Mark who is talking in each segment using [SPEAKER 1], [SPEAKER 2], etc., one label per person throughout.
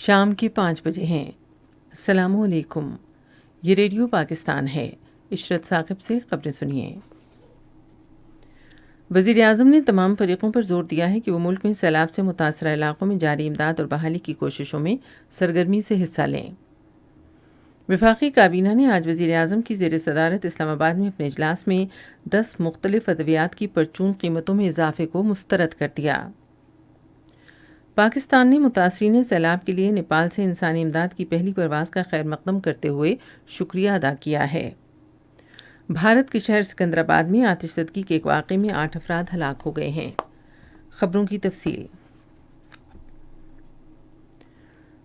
[SPEAKER 1] شام کے 5 بجے ہیں۔ السلام علیکم، یہ ریڈیو پاکستان ہے۔ عشرت ثاقب سے خبریں سنیے۔ وزیر اعظم نے تمام فریقوں پر زور دیا ہے کہ وہ ملک میں سیلاب سے متاثرہ علاقوں میں جاری امداد اور بحالی کی کوششوں میں سرگرمی سے حصہ لیں۔ وفاقی کابینہ نے آج وزیر اعظم کی زیر صدارت اسلام آباد میں اپنے اجلاس میں 10 مختلف ادویات کی پرچون قیمتوں میں اضافے کو مسترد کر دیا۔ پاکستان نے متاثرین سیلاب کے لیے نیپال سے انسانی امداد کی پہلی پرواز کا خیر مقدم کرتے ہوئے شکریہ ادا کیا ہے۔ بھارت کے شہر سکندرآباد میں آتش زدگی کے ایک واقعے میں 8 افراد ہلاک ہو گئے ہیں۔ خبروں کی تفصیل۔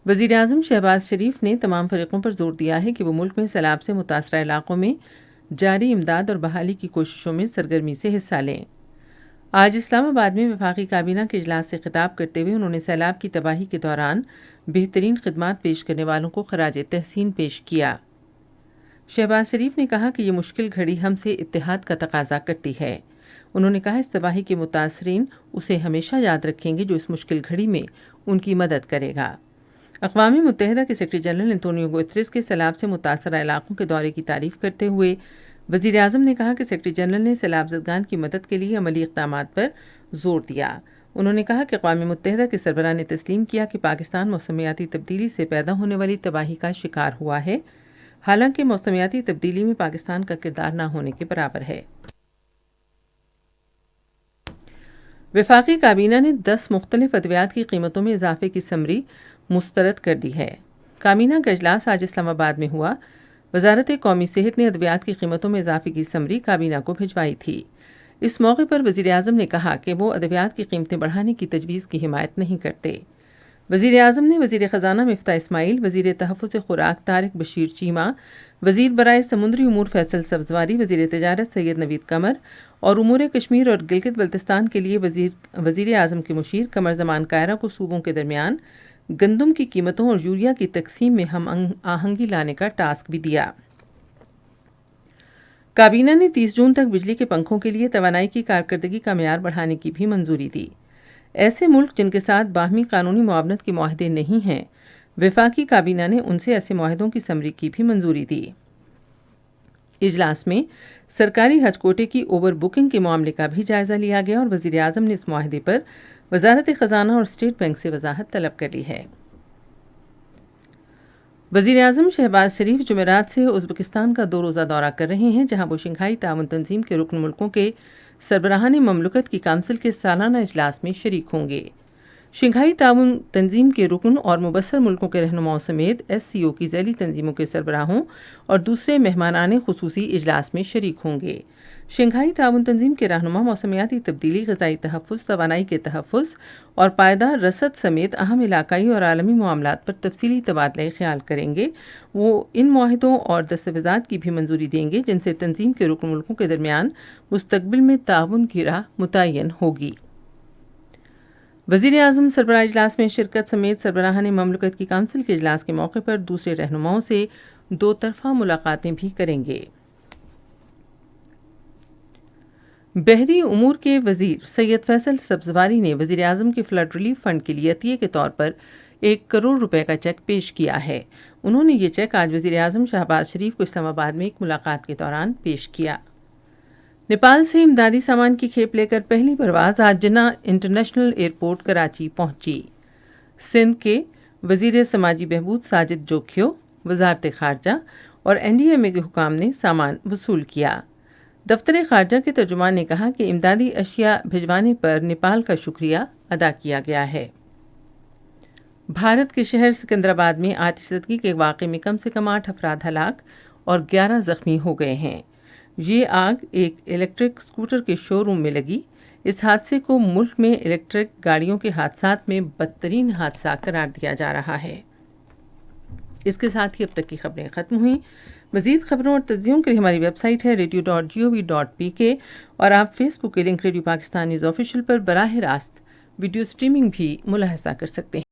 [SPEAKER 1] وزیر اعظم شہباز شریف نے تمام فریقوں پر زور دیا ہے کہ وہ ملک میں سیلاب سے متاثرہ علاقوں میں جاری امداد اور بحالی کی کوششوں میں سرگرمی سے حصہ لیں۔ آج اسلام آباد میں وفاقی کابینہ کے اجلاس سے خطاب کرتے ہوئے انہوں نے سیلاب کی تباہی کے دوران بہترین خدمات پیش کرنے والوں کو خراج تحسین پیش کیا۔ شہباز شریف نے کہا کہ یہ مشکل گھڑی ہم سے اتحاد کا تقاضا کرتی ہے۔ انہوں نے کہا اس تباہی کے متاثرین اسے ہمیشہ یاد رکھیں گے جو اس مشکل گھڑی میں ان کی مدد کرے گا۔ اقوام متحدہ کے سیکرٹری جنرل انتونیو گوتریس کے سیلاب سے متاثرہ علاقوں کے دورے کی تعریف کرتے ہوئے وزیر اعظم نے کہا کہ سیکرٹری جنرل نے سیلاب زدگان کی مدد کے لیے عملی اقدامات پر زور دیا۔ انہوں نے کہا کہ اقوام متحدہ کے سربراہ نے تسلیم کیا کہ پاکستان موسمیاتی تبدیلی سے پیدا ہونے والی تباہی کا شکار ہوا ہے، حالانکہ موسمیاتی تبدیلی میں پاکستان کا کردار نہ ہونے کے برابر ہے۔ وفاقی کابینہ نے 10 مختلف ادویات کی قیمتوں میں اضافے کی سمری مسترد کر دی ہے۔ کابینہ کا اجلاس آج اسلام آباد میں ہوا۔ وزارت قومی صحت نے ادویات کی قیمتوں میں اضافے کی سمری کابینہ کو بھجوائی تھی۔ اس موقع پر وزیر اعظم نے کہا کہ وہ ادویات کی قیمتیں بڑھانے کی تجویز کی حمایت نہیں کرتے۔ وزیر اعظم نے وزیر خزانہ مفتاح اسماعیل، وزیر تحفظ خوراک طارق بشیر چیمہ، وزیر برائے سمندری امور فیصل سبزواری، وزیر تجارت سید نوید قمر اور امور کشمیر اور گلگت بلتستان کے لیے وزیر اعظم کے مشیر قمر زمان کائرہ کو صوبوں کے درمیان گندم کی قیمتوں اور یوریا کی تقسیم میں ہم آہنگی لانے کا ٹاسک بھی دیا۔ کابینہ نے 30 جون تک بجلی کے پنکھوں کے لیے توانائی کی کارکردگی کا معیار بڑھانے کی بھی منظوری دی۔ ایسے ملک جن کے ساتھ باہمی قانونی معاونت کے معاہدے نہیں ہیں، وفاقی کابینہ نے ان سے ایسے معاہدوں کی سمری کی بھی منظوری دی۔ اجلاس میں سرکاری حج کوٹے کی اوور بکنگ کے معاملے کا بھی جائزہ لیا گیا اور وزیر اعظم نے اس معاہدے پر وزارت خزانہ اور اسٹیٹ بینک سے وضاحت طلب کر لی ہے۔ وزیر اعظم شہباز شریف جمعرات سے ازبکستان کا 2 روزہ دورہ کر رہے ہیں، جہاں وہ شنگھائی تعاون تنظیم کے رکن ملکوں کے سربراہان مملکت کی کونسل کے سالانہ اجلاس میں شریک ہوں گے۔ شنگھائی تعاون تنظیم کے رکن اور مبصر ملکوں کے رہنماؤں سمیت SCO کی ذیلی تنظیموں کے سربراہوں اور دوسرے مہمانان خصوصی اجلاس میں شریک ہوں گے۔ شنگھائی تعاون تنظیم کے رہنما موسمیاتی تبدیلی، غذائی تحفظ، توانائی کے تحفظ اور پائیدار رسد سمیت اہم علاقائی اور عالمی معاملات پر تفصیلی تبادلہ خیال کریں گے۔ وہ ان معاہدوں اور دستاویزات کی بھی منظوری دیں گے جن سے تنظیم کے رکن ملکوں کے درمیان مستقبل میں تعاون کی راہ متعین ہوگی۔ وزیر اعظم سربراہ اجلاس میں شرکت سمیت سربراہان مملکت کی کونسل کے اجلاس کے موقع پر دوسرے رہنماؤں سے 2 طرفہ ملاقاتیں بھی کریں گے۔ بحری امور کے وزیر سید فیصل سبزواری نے وزیر اعظم کے فلڈ ریلیف فنڈ کے لیے عطیے کے طور پر 1 کروڑ روپے کا چیک پیش کیا ہے۔ انہوں نے یہ چیک آج وزیر اعظم شہباز شریف کو اسلام آباد میں ایک ملاقات کے دوران پیش کیا۔ نیپال سے امدادی سامان کی کھیپ لے کر پہلی پرواز آج جناح انٹرنیشنل ایئرپورٹ کراچی پہنچی۔ سندھ کے وزیر سماجی بہبود ساجد جوکھیو، وزارت خارجہ اور NDMA کے حکام نے سامان وصول کیا۔ دفتر خارجہ کے ترجمان نے کہا کہ امدادی اشیاء بھجوانے پر نیپال کا شکریہ ادا کیا گیا ہے۔ بھارت کے شہر سکندرآباد میں آتش زدگی کے واقعے میں کم سے کم 8 افراد ہلاک اور 11 زخمی ہو گئے ہیں۔ یہ آگ ایک الیکٹرک اسکوٹر کے شو روم میں لگی۔ اس حادثے کو ملک میں الیکٹرک گاڑیوں کے حادثات میں بدترین حادثہ قرار دیا جا رہا ہے۔ اس کے ساتھ ہی اب تک کی خبریں ختم ہوئیں۔ مزید خبروں اور تجزیوں کے لیے ہماری ویب سائٹ ہے radio.gov.pk اور آپ فیس بک کے link radio Pakistan news official پر براہ راست ویڈیو سٹریمنگ بھی ملاحظہ کر سکتے ہیں۔